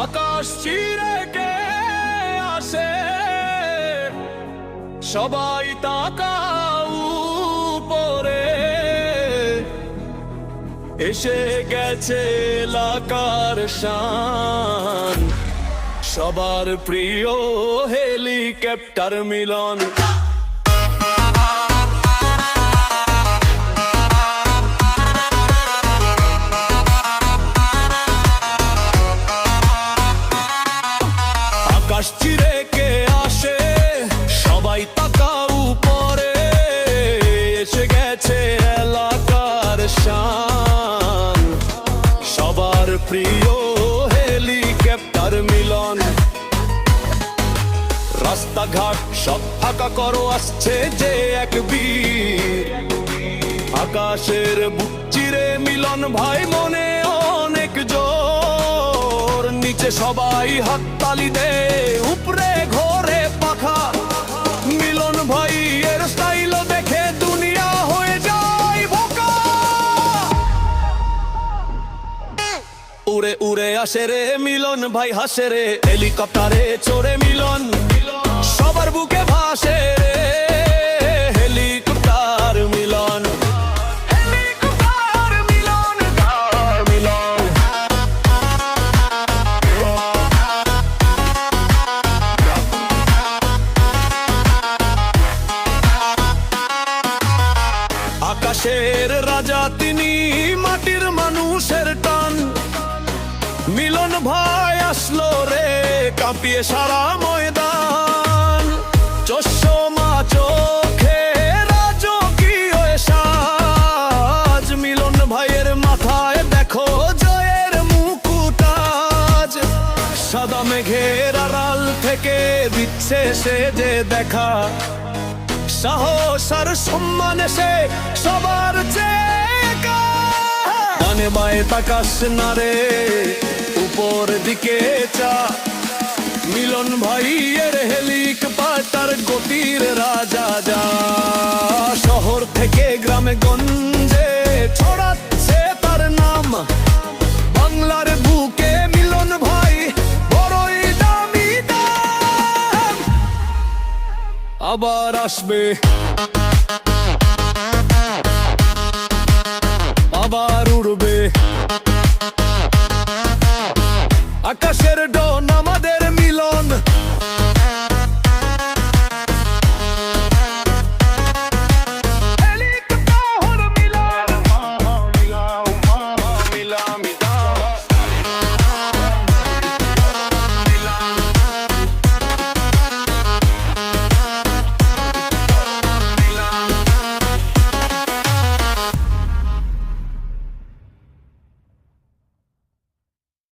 আকাশ চিরে কে আসে, সবাই তাকাও উপরে, এসে গেছে এলাকার শান, সবার প্রিয় হেলিকপ্টার মিলন। আকাশ চিরে কে আসে, সবাই তাকাও উপরে, এসে গেছে এলাকার শান, সবার প্রিয় হেলিকপ্টার মিলন। রাস্তাঘাট সব ফাঁকা করো, আসছে যে এক বীর, আকাশের বুক চিরে মিলন ভাই মনে অনেক জোর, নিচে সবাই হাততালি দে, উপরে ঘোরে পাখা, মিলন ভাই এর স্টাইল দেখে দুনিয়া হয়ে যায় বোকা। উড়ে উড়ে আসে রে মিলন ভাই, হাসে রে হেলিকপ্টারে চড়ে মিলন, সবার বুকে ভাসে রে হেলিকপ্টার মিলন। হেলিকপ্টার মিলন, মিলন। আকাশের রাজা তিনি, মাটির মানুষের টান, মিলন ভাই আসলো রে কাঁপিয়ে সারা ময়দান, চশমা চোখে রাজকীয় সাজ, মিলন ভাইয়ের মাথায় দেখো জয়ের মুকুটাজ, সাদা মেঘের আড়াল থেকে দিচ্ছে সে যে দেখা, সাহস আর সম্মান সে সবার চেয়ে ডানে বায়ে তাকাস না রে, উপর দিকে চা, মিলন ভাইয়ের হেলিকপ্টার গতির রাজা যা, শহর থেকে গ্রামে গঞ্জে ছড়াচ্ছে তার নাম, বাংলার বুকে মিলন ভাই বড়ই দামি দাম। আবার আসবে, আবার উড়বে, আকাশ